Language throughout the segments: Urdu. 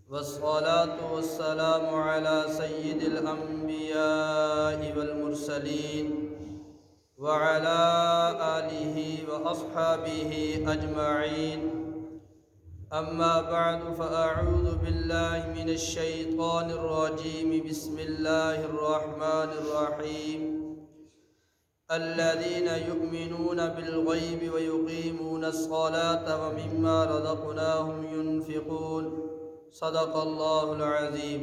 والصلاة والسلام على سيد الأنبياء والمرسلين وعلى آله وأصحابه أجمعين. أما بعد فأعوذ بالله من الشيطان الرجيم. بسم الله الرحمن الرحيم. الذين يؤمنون بالغيب ويقيمون الصلاة ومما رزقناهم ينفقون. صدق الله العظيم.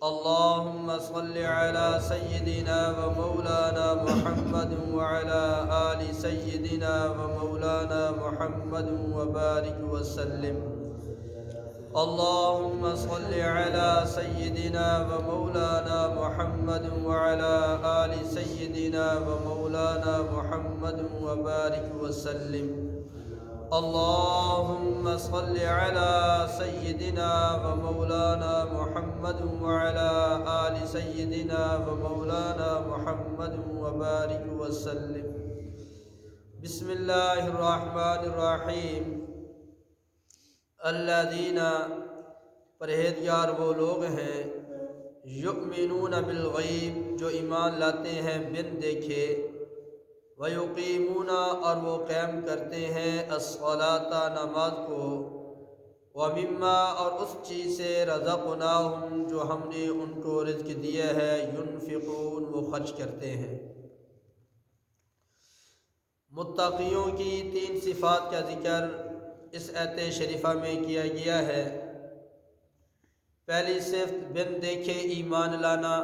اللهم صل على سيدنا ومولانا محمد وعلى آل سيدنا ومولانا محمد وبارك وسلم. اللهم صل على سيدنا ومولانا محمد وعلى آل سيدنا ومولانا محمد وبارك وسلم. اللهم صل على سيدنا ومولانا محمد وعلى آل سيدنا ومولانا محمد وبارك وسلم. بسم الله الرحمن الرحيم. الذین پرہیزگار وہ لوگ ہیں یؤمنون بالغیب جو ایمان لاتے ہیں بن دیکھے، ویقیمون اور وہ قائم کرتے ہیں الصلاۃ نماز کو، ومما اور اس چیز سے رزقناہم جو ہم نے ان کو رزق دیا ہے، ینفقون وہ خرچ کرتے ہیں. متقیوں کی 3 صفات کا ذکر اس آیت شریفہ میں کیا گیا ہے. پہلی صفت بن دیکھے ایمان لانا،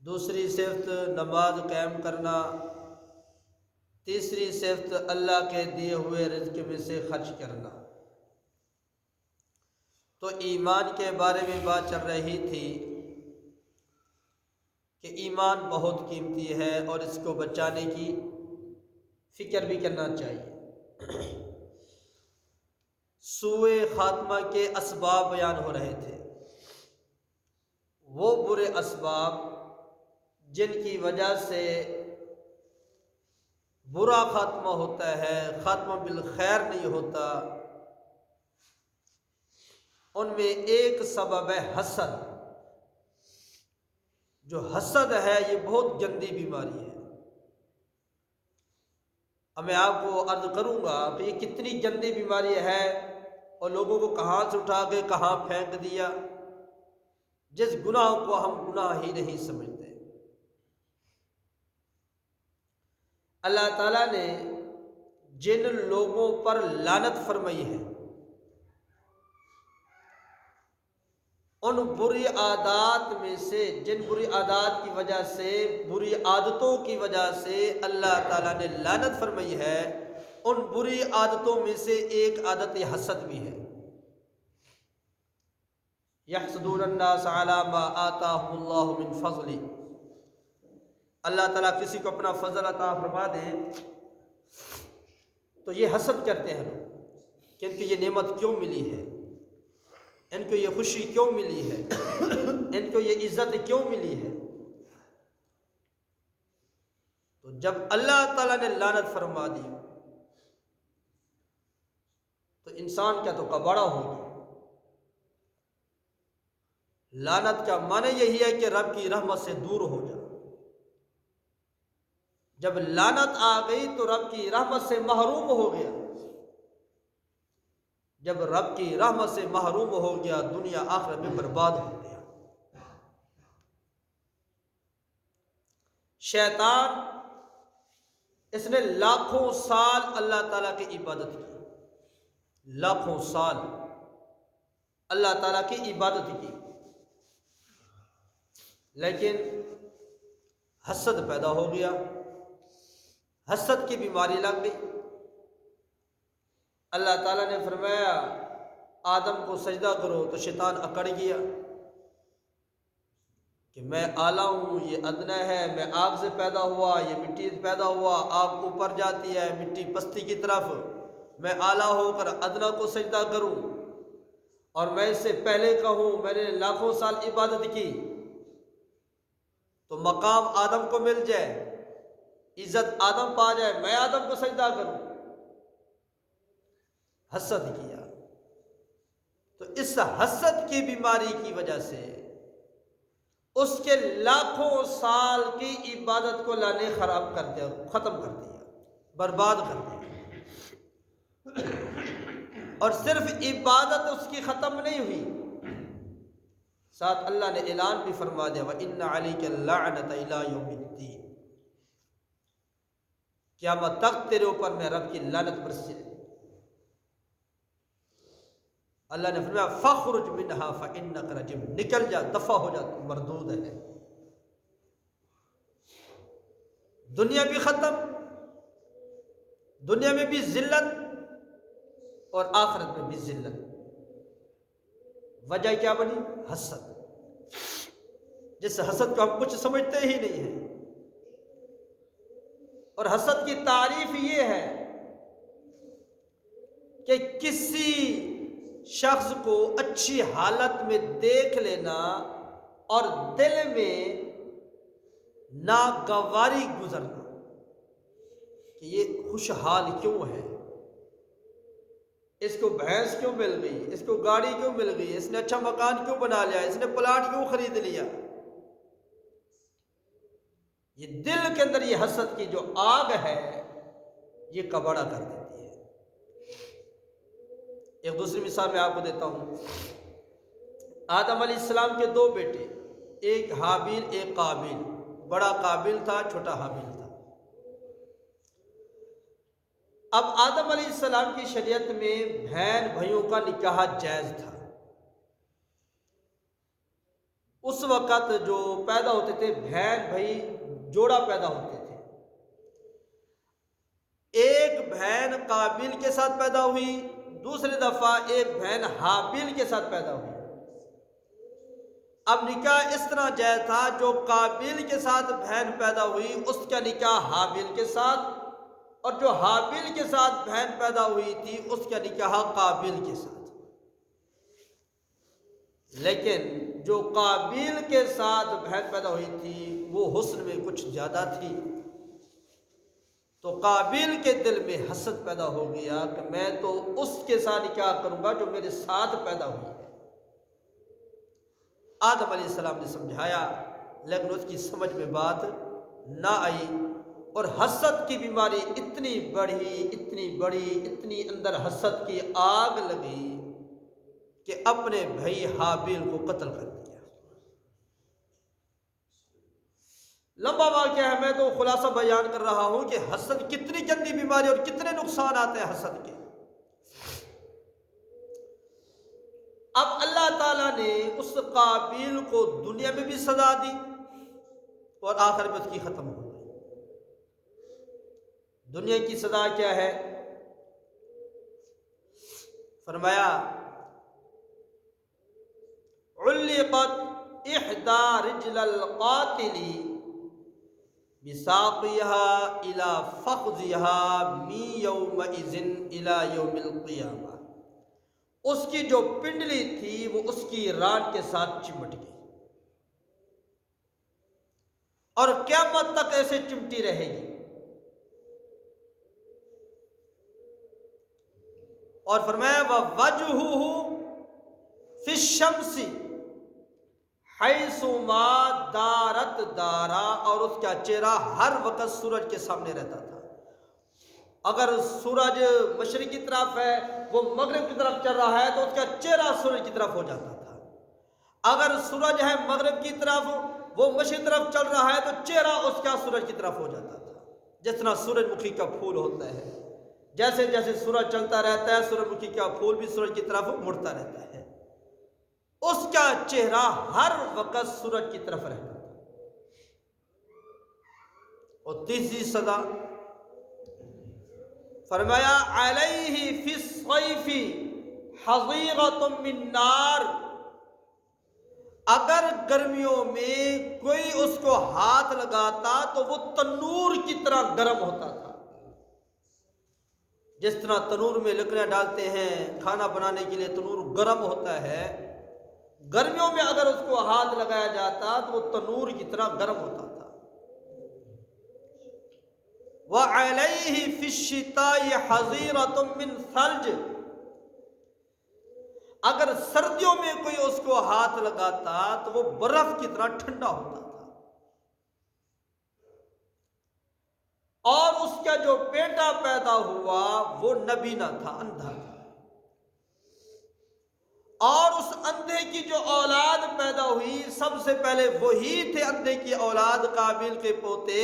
دوسری صفت نماز قائم کرنا، تیسری صفت اللہ کے دیے ہوئے رزق میں سے خرچ کرنا. تو ایمان کے بارے میں بات چل رہی تھی کہ ایمان بہت قیمتی ہے اور اس کو بچانے کی فکر بھی کرنا چاہیے. سوء خاتمہ کے اسباب بیان ہو رہے تھے، وہ برے اسباب جن کی وجہ سے برا خاتمہ ہوتا ہے، خاتمہ بالخیر نہیں ہوتا. ان میں ایک سبب ہے حسد. جو حسد ہے یہ بہت گندی بیماری ہے. اب میں آپ کو عرض کروں گا کہ یہ کتنی گندی بیماری ہے اور لوگوں کو کہاں سے اٹھا کے کہاں پھینک دیا، جس گناہ کو ہم گناہ ہی نہیں سمجھتے. اللہ تعالیٰ نے جن لوگوں پر لعنت فرمائی ہے، ان بری عادات میں سے، جن بری عادات کی وجہ سے، بری عادتوں کی وجہ سے اللہ تعالیٰ نے لعنت فرمائی ہے، ان بری عادتوں میں سے ایک عادت حسد بھی ہے. یحسدون الناس علی ما آتاہم اللہ من فضل. اللہ تعالیٰ کسی کو اپنا فضل عطا فرما دے تو یہ حسد کرتے ہیں لوگ کہ ان کو یہ نعمت کیوں ملی ہے، ان کو یہ خوشی کیوں ملی ہے، ان کو یہ عزت کیوں ملی ہے. تو جب اللہ تعالیٰ نے لعنت فرما دی تو انسان کیا تو کباڑا ہو گیا. لعنت کا معنی یہی ہے کہ رب کی رحمت سے دور ہو جا. جب لعنت آ گئی تو رب کی رحمت سے محروم ہو گیا. جب رب کی رحمت سے محروم ہو گیا دنیا آخرت میں برباد ہو گیا. شیطان اس نے لاکھوں سال اللہ تعالیٰ کی عبادت کی، لاکھوں سال اللہ تعالیٰ کی عبادت کی، لیکن حسد پیدا ہو گیا، حسد کی بیماری لگ گئی. اللہ تعالیٰ نے فرمایا آدم کو سجدہ کرو تو شیطان اکڑ گیا کہ میں اعلیٰ ہوں، یہ ادنا ہے، میں آگ سے پیدا ہوا، یہ مٹی سے پیدا ہوا، آگ اوپر جاتی ہے، مٹی پستی کی طرف، میں اعلیٰ ہو کر ادنا کو سجدہ کروں اور میں اس سے پہلے کہوں میں نے لاکھوں سال عبادت کی تو مقام آدم کو مل جائے، عزت آدم پا جائے، میں آدم کو سجدہ کروں. حسد کیا. اس حسد کی بیماری کی وجہ سے اس کے لاکھوں سال کی عبادت کو اللہ نے خراب کر دیا، ختم کر دیا، برباد کر دیا۔ اور صرف عبادت اس کی ختم نہیں ہوئی، ساتھ اللہ نے اعلان بھی فرما دیا وَإِنَّ عَلَيْكَ اللَّعْنَةَ إِلَىٰ يَوْمِ الدِّينِ، قیامت تک تیرے اوپر میں رب کی لعنت برسی رہے۔ اللہ نے فرمایا فَخْرُجْ مِنْهَا فَإِنَّكَ رَجِيمٌ، نکل جا، دفع ہو جا، تو مردود ہے۔ دنیا بھی ختم، دنیا میں بھی ذلت اور آخرت میں بھی ذلت۔ وجہ کیا بنی؟ حسد۔ جس حسد کو ہم کچھ سمجھتے ہی نہیں ہیں، اور حسد کی تعریف یہ ہے کہ کسی شخص کو اچھی حالت میں دیکھ لینا اور دل میں ناگواری گزرنا کہ یہ خوشحال کیوں ہے، اس کو بھینس کیوں مل گئی، اس کو گاڑی کیوں مل گئی، اس نے اچھا مکان کیوں بنا لیا، اس نے پلاٹ کیوں خرید لیا۔ یہ دل کے اندر یہ حسد کی جو آگ ہے یہ کباڑا کر دیتی ہے۔ ایک دوسری مثال میں آپ کو دیتا ہوں۔ آدم علیہ السلام کے دو بیٹے، ایک حابیل ایک قابیل، بڑا قابیل تھا، چھوٹا حابیل تھا۔ اب آدم علیہ السلام کی شریعت میں بہن بھائیوں کا نکاح جائز تھا۔ اس وقت جو پیدا ہوتے تھے بہن بھائی جوڑا پیدا ہوتے تھے، ایک بہن قابیل کے ساتھ پیدا ہوئی، دوسری دفعہ ایک بہن حابیل کے ساتھ پیدا ہوئی۔ اب نکاح اس طرح جائز تھا، جو قابیل کے ساتھ بہن پیدا ہوئی اس کا نکاح حابیل کے ساتھ، اور جو حابیل کے ساتھ بہن پیدا ہوئی تھی اس کا نکاح قابیل کے ساتھ۔ لیکن جو قابیل کے ساتھ بہن پیدا ہوئی تھی وہ حسن میں کچھ زیادہ تھی، تو قابیل کے دل میں حسد پیدا ہو گیا کہ میں تو اس کے ساتھ نکاح کروں گا جو میرے ساتھ پیدا ہوئی ہے۔ آدم علیہ السلام نے سمجھایا لیکن اس کی سمجھ میں بات نہ آئی، اور حسد کی بیماری اتنی بڑھی، اتنی بڑی، اتنی اندر حسد کی آگ لگی کہ اپنے بھائی حابیل کو قتل کر دیا۔ لمبا واقعہ ہے، میں تو خلاصہ بیان کر رہا ہوں کہ حسد کتنی گندی بیماری اور کتنے نقصان آتے ہیں حسد کے۔ اب اللہ تعالیٰ نے اس قابیل کو دنیا میں بھی سزا دی اور آخر میں اس کی ختم ہو گئی۔ دنیا کی سزا کیا ہے؟ فرمایا علقت احدى رجل القاتل بساقها الى فخذها من يومئذ الى يوم القيامة، اس کی جو پنڈلی تھی وہ اس کی ران کے ساتھ چمٹ گئی اور قیامت تک ایسے چمٹی رہے گی۔ اور فرمایا وَوَجْهُهُ فِي الشَّمْسِ حَيْثُ مَا دَارَتْ دَارًا، اور اس کا چہرہ ہر وقت سورج کے سامنے رہتا تھا۔ اگر سورج مشرق کی طرف ہے، وہ مغرب کی طرف چل رہا ہے تو اس کا چہرہ سورج کی طرف ہو جاتا تھا۔ اگر سورج ہے مغرب کی طرف، وہ مشرق کی طرف چل رہا ہے تو چہرہ اس کا سورج کی طرف ہو جاتا تھا۔ جس طرح سورج مکھی کا پھول ہوتا ہے، جیسے جیسے سورج چلتا رہتا ہے سورج مکھی کا پھول بھی سورج کی طرف مڑتا رہتا ہے، اس کا چہرہ ہر وقت سورج کی طرف رہتا تھا۔ اور تیسری سزا فرمایا علیہ فی الصیف حظیرۃ من نار، اگر گرمیوں میں کوئی اس کو ہاتھ لگاتا تو وہ تنور کی طرح گرم ہوتا تھا۔ جس طرح تنور میں لکڑیاں ڈالتے ہیں کھانا بنانے کے لیے، تنور گرم ہوتا ہے، گرمیوں میں اگر اس کو ہاتھ لگایا جاتا تو وہ تنور کی طرح گرم ہوتا تھا۔ وَعَلَيْهِ فِي الشِّتَاءِ حَظِيرَةٌ مِّن ثَلْجٍ، اگر سردیوں میں کوئی اس کو ہاتھ لگاتا تو وہ برف کی طرح ٹھنڈا ہوتا تھا، اور اس کا جو بیٹا پیدا ہوا وہ نبینا تھا، اندھا تھا، اور اس اندھے کی جو اولاد پیدا ہوئی سب سے پہلے وہی تھے اندھے کی اولاد قابیل کے پوتے،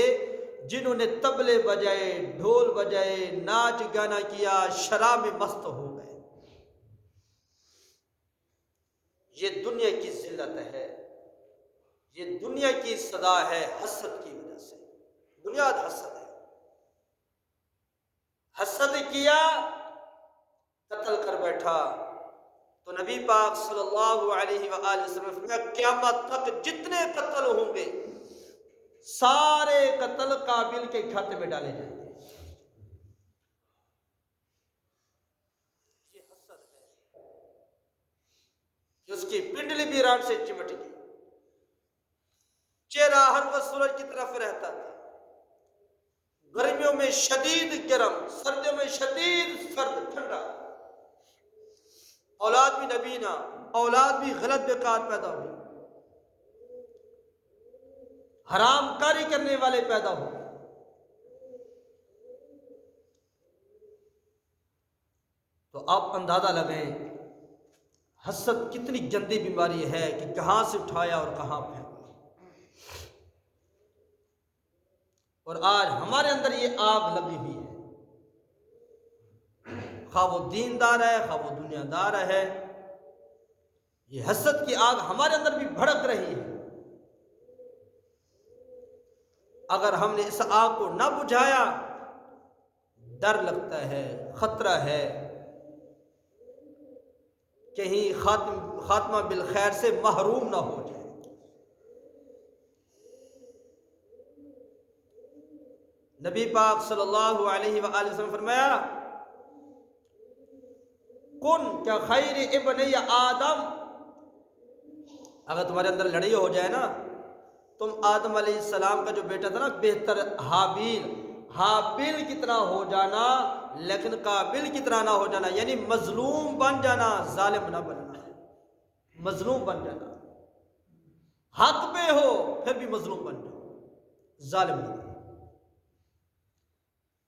جنہوں نے طبلے بجائے، ڈھول بجائے، ناچ گانا کیا، شراب میں مست ہو گئے۔ یہ دنیا کی ذلت ہے، یہ دنیا کی صدا ہے، حسد کی وجہ سے۔ بنیاد حسد ہے، حسد کیا، قتل کر بیٹھا۔ تو نبی پاک صلی اللہ علیہ وآلہ وسلم فرمایا قیامت تک جتنے قتل ہوں گے سارے قتل قابل کے کھاتے میں ڈالے جائیں گے۔ یہ حسد ہے کہ اس کی پنڈلی بھی راڑ سے چمٹ گئی، چہرہ ہر وقت سورج کی طرف رہتا تھا، گرمیوں میں شدید گرم، سردیوں میں شدید سرد ٹھنڈا، اولاد بھی نبینا، اولاد بھی غلط بیکار پیدا ہوئی، حرام کاری کرنے والے پیدا ہوئے۔ تو آپ اندازہ لگائیں حسد کتنی گندی بیماری ہے کہ کہاں سے اٹھایا اور کہاں پھینکا، اور آج ہمارے اندر یہ آگ لگی ہوئی ہے، خواہ وہ دیندار ہے خواہ وہ دنیا دار ہے، یہ حسد کی آگ ہمارے اندر بھی بھڑک رہی ہے۔ اگر ہم نے اس آگ کو نہ بجھایا، ڈر لگتا ہے، خطرہ ہے کہیں خاتمہ بالخیر سے محروم نہ ہو جائے۔ نبی پاک صلی اللہ علیہ وآلہ وسلم فرمایا کن کیا خیر ابنی آدم، اگر تمہارے اندر لڑائی ہو جائے نا، تم آدم علیہ السلام کا جو بیٹا تھا نا بہتر، حابیل کی طرح ہو جانا، لیکن قابل کی طرح نہ ہو جانا، یعنی مظلوم بن جانا، ظالم نہ بننا، مظلوم بن جانا، حق پہ ہو پھر بھی مظلوم بن جاؤ، ظالم نہ بننا،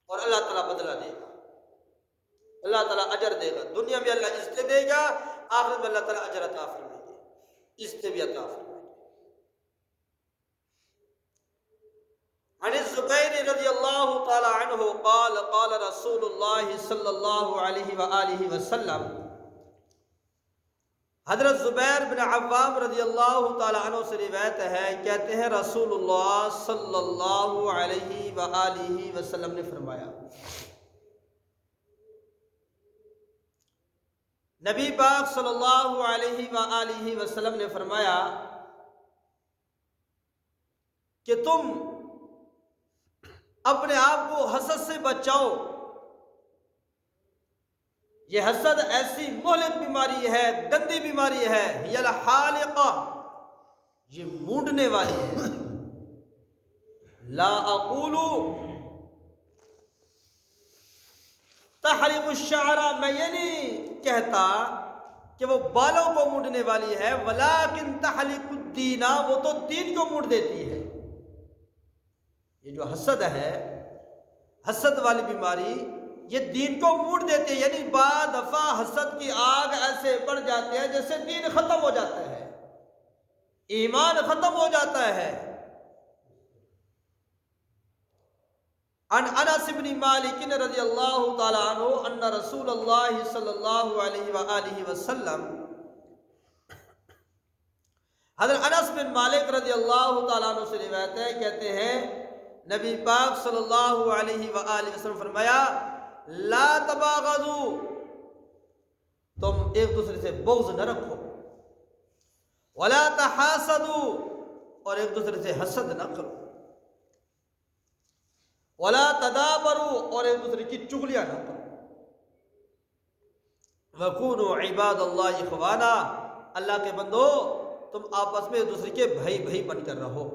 اور اللہ تعالیٰ بدلہ دے گا، اللہ تعالیٰ اجر دے گا، دنیا میں اللہ عزت دے گا، آخرت میں اللہ تعالیٰ اجر عطا فرمائے گا، عزت بھی عطا فرمائے گا۔ عن الزبیر رضی اللہ تعالی عنہ قال قال رسول اللہ صلی اللہ علیہ وآلہ وسلم، حضرت زبیر بن عوام رضی اللہ تعالی عنہ سے روایت ہے، کہتے ہیں رسول اللہ صلی اللہ علیہ وآلہ وسلم نے فرمایا، نبی پاک صلی اللہ علیہ وآلہ وسلم نے فرمایا کہ تم اپنے آپ کو حسد سے بچاؤ، یہ حسد ایسی مہلک بیماری ہے، گندی بیماری ہے، یہ الحالقہ، یہ مونڈنے والی ہے۔ لا اقول تحلق الشعر، میں یہ نہیں کہتا کہ وہ بالوں کو مونڈنے والی ہے، ولکن تحلق الدین، وہ تو دین کو مونڈ دیتی ہے۔ یہ جو حسد ہے، حسد والی بیماری، یہ دین کو موڑ دیتے ہیں، یعنی بعض دفعہ حسد کی آگ ایسے بڑھ جاتے ہیں جیسے دین ختم ہو جاتا ہے، ایمان ختم ہو جاتا ہے۔ عن انس بن مالک رضی اللہ تعالی عنہ ان رسول اللہ صلی اللہ علیہ وآلہ وسلم، حضرت انس بن مالک رضی اللہ تعالیٰ عنہ سے روایت ہے، کہتے ہیں نبی پاک صلی اللہ علیہ وآلہ وسلم فرمایا لا تباغضوا، تم ایک دوسرے سے بغض نہ رکھو، ولا تحاسدوا، اور ایک دوسرے سے حسد نہ کرو، ولا تدابروا، اور ایک دوسرے کی چغلیاں نہ کرو، وکونوا عباد اللہ اخوانا، اللہ کے بندو تم آپس میں ایک دوسرے کے بھائی بھائی بن کر رہو۔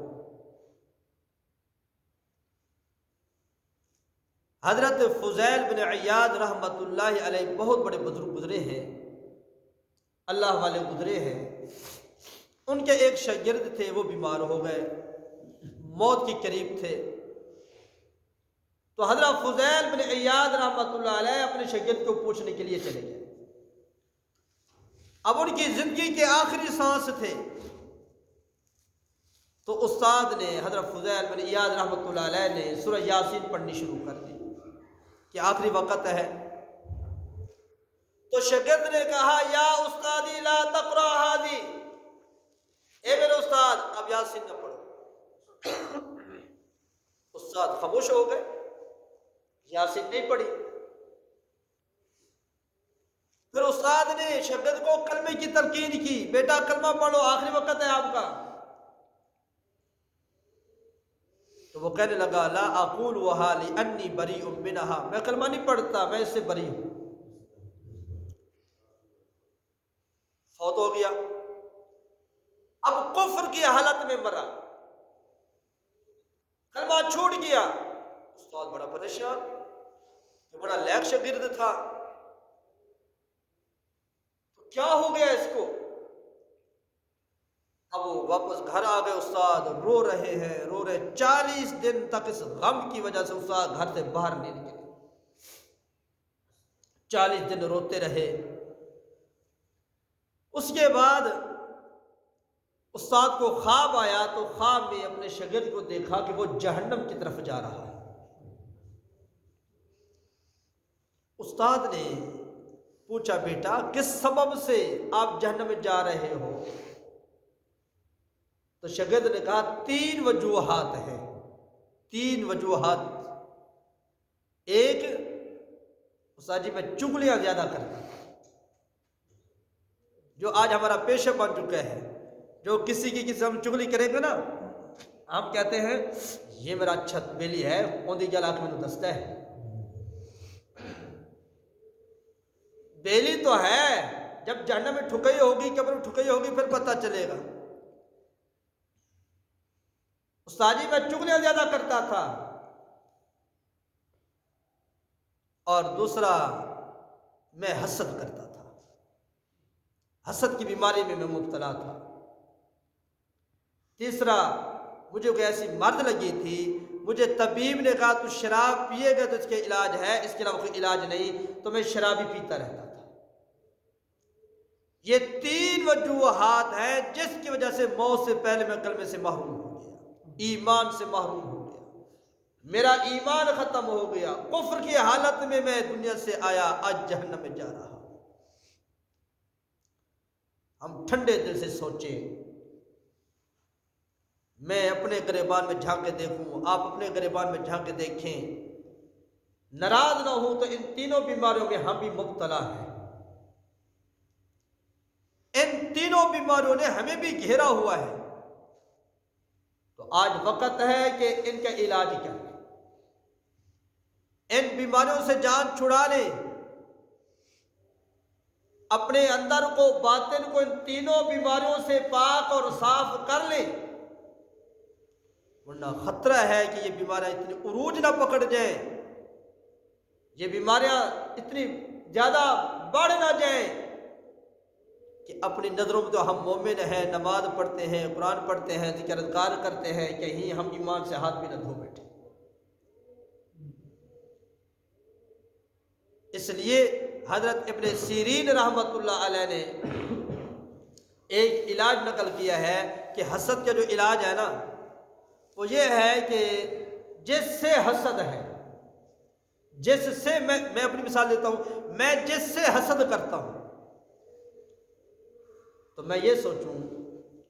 حضرت فضیل بن عیاض رحمۃ اللہ علیہ بہت بڑے بزرگ گزرے ہیں، اللہ والے گزرے ہیں، ان کے ایک شاگرد تھے، وہ بیمار ہو گئے، موت کے قریب تھے، تو حضرت فضیل بن عیاض رحمۃ اللہ علیہ اپنے شاگرد کو پوچھنے کے لیے چلے گئے۔ اب ان کی زندگی کے آخری سانس تھے، تو استاد نے حضرت فضیل بن عیاض رحمۃ اللہ علیہ نے سورہ یاسین پڑھنی شروع کر دی کہ آخری وقت ہے۔ تو شاگرد نے کہا یا استادی لا تقرأ ہذی، اے میرے استاد اب یاسین نہ پڑھو۔ استاد خاموش ہو گئے، یاسین نہیں پڑھی۔ پھر استاد نے شاگرد کو کلمے کی تلقین کی، بیٹا کلمہ پڑھو، آخری وقت ہے آپ کا۔ تو وہ کہنے لگا لا اقول وحالی انی بریء منہا، میں کلمہ نہیں پڑھتا، میں اس سے بری ہوں۔ فوت ہو گیا، اب کفر کی حالت میں مرا، کلمہ چھوٹ گیا۔ استاد بڑا پریشان، یہ بڑا لیک شاگرد تھا، تو کیا ہو گیا اس کو؟ اب وہ واپس گھر آ گئے، استاد رو رہے ہیں، رو رہے، 40 دن تک اس غم کی وجہ سے استاد گھر سے باہر نہیں نکلے، 40 دن روتے رہے۔ اس کے بعد استاد کو خواب آیا، تو خواب میں اپنے شاگرد کو دیکھا کہ وہ جہنم کی طرف جا رہا ہے۔ استاد نے پوچھا بیٹا کس سبب سے آپ جہنم میں جا رہے ہو؟ تو شاگرد نے کہا 3 وجوہات ہیں، 3 وجوہات۔ ایک، استاد جی میں چغلیاں زیادہ کرتا تھا، جو آج ہمارا پیشہ بن چکا ہے، جو کسی کی کسی ہم چغلی کریں گے نا، ہم کہتے ہیں یہ میرا چھت بیلی ہے، اوندی جلا کے میں دستا ہے۔ بیلی تو ہے، جب جہنم میں ٹھکائی ہوگی، قبر میں ٹھکائی ہوگی، پھر پتہ چلے گا۔ استاد جی میں چغلیاں زیادہ کرتا تھا، اور دوسرا میں حسد کرتا تھا، حسد کی بیماری میں مبتلا تھا۔ تیسرا، مجھے کوئی ایسی مرد لگی تھی، مجھے طبیب نے کہا تو شراب پیے گا تو اس کے علاج ہے، اس کے علاوہ کوئی علاج نہیں، تو میں شراب ہی پیتا رہتا تھا۔ یہ 3 وجوہات ہیں جس کی وجہ سے موت سے پہلے میں کلمے سے محروم ہو گیا، ایمان سے محروم ہو گیا، میرا ایمان ختم ہو گیا، کفر کی حالت میں میں دنیا سے آیا، آج جہنم میں جا رہا ہوں۔ ہم ٹھنڈے دل سے سوچیں، میں اپنے گریبان میں جھانک کے دیکھوں، آپ اپنے گریبان میں جھانک کے دیکھیں، ناراض نہ ہوں تو ان تینوں بیماریوں میں ہم بھی مبتلا ہیں، ان تینوں بیماریوں نے ہمیں بھی گھیرا ہوا ہے۔ تو آج وقت ہے کہ ان کا علاج کیا ہے، ان بیماریوں سے جان چھڑا لیں، اپنے اندر کو، باطن کو ان تینوں بیماریوں سے پاک اور صاف کر لیں، ورنہ خطرہ ہے کہ یہ بیماریاں اتنی عروج نہ پکڑ جائیں، یہ بیماریاں اتنی زیادہ بڑھ نہ جائیں کہ اپنی نظروں میں تو ہم مومن ہیں، نماز پڑھتے ہیں، قرآن پڑھتے ہیں، ذکر اذکار کرتے ہیں، کہیں ہم ایمان سے ہاتھ بھی نہ دھو بیٹھے۔ اس لیے حضرت ابن سیرین رحمۃ اللہ علیہ نے ایک علاج نقل کیا ہے کہ حسد کا جو علاج ہے نا، وہ یہ ہے کہ جس سے حسد ہے، جس سے میں اپنی مثال دیتا ہوں، میں جس سے حسد کرتا ہوں تو میں یہ سوچوں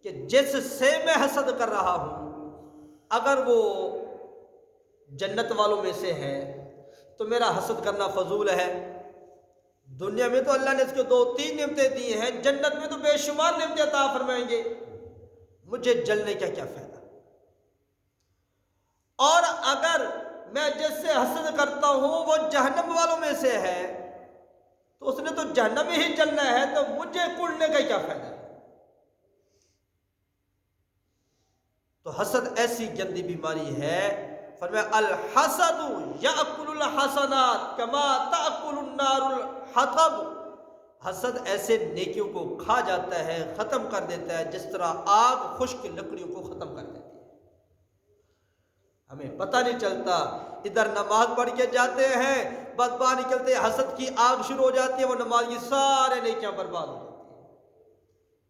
کہ جس سے میں حسد کر رہا ہوں اگر وہ جنت والوں میں سے ہے تو میرا حسد کرنا فضول ہے۔ دنیا میں تو اللہ نے اس کو 2-3 نعمتیں دی ہیں، جنت میں تو بے شمار نعمتیں عطا فرمائیں گے، مجھے جلنے کا کیا فائدہ؟ اور اگر میں جس سے حسد کرتا ہوں وہ جہنم والوں میں سے ہے تو اس نے تو جہنم میں ہی جلنا ہے، تو مجھے کڑنے کا کیا فائدہ ہے؟ تو حسد ایسی گندی بیماری ہے، فرمایا الحسد یأکل الحسنات کما تأکل النار الحطب، حسد ایسے نیکیوں کو کھا جاتا ہے، ختم کر دیتا ہے، جس طرح آگ خشک لکڑیوں کو ختم کر دیتی ہے۔ ہمیں پتہ نہیں چلتا، ادھر نماز پڑھ کے جاتے ہیں، بعد باہر نکلتے حسد کی آگ شروع ہو جاتی ہے، وہ نماز کی سارے نیکیاں برباد ہو جاتی ہیں۔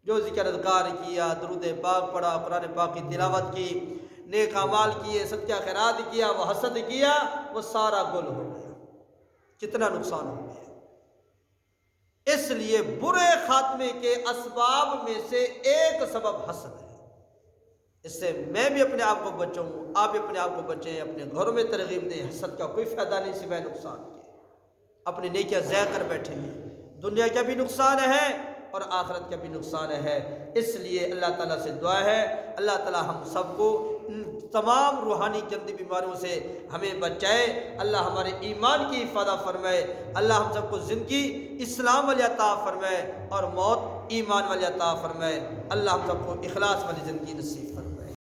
جو ذکر اذکار کیا، درود پاک پڑھا، قرآن پاک کی تلاوت کی، نیک اعمال کیے، صدقہ خیرات کیا، وہ حسد کیا، وہ سارا گل ہو گیا۔ کتنا نقصان ہو گیا۔ اس لیے برے خاتمے کے اسباب میں سے ایک سبب حسد ہے۔ اس سے میں بھی اپنے آپ کو بچوں، آپ بھی اپنے آپ کو بچیں، اپنے گھروں میں ترغیب دیں۔ حسد کا کوئی فائدہ نہیں سوائے نقصان کے۔ اپنی نیکیاں ضائع کر بیٹھیں گے، دنیا کا بھی نقصان ہے اور آخرت کا بھی نقصان ہے۔ اس لیے اللہ تعالیٰ سے دعا ہے، اللہ تعالیٰ ہم سب کو تمام روحانی جلدی بیماریوں سے ہمیں بچائے، اللہ ہمارے ایمان کی حفاظت فرمائے، اللہ ہم سب کو زندگی اسلام والی عطا فرمائے اور موت ایمان والی عطا فرمائے، اللہ ہم سب کو اخلاص والی زندگی نصیب فرمائے۔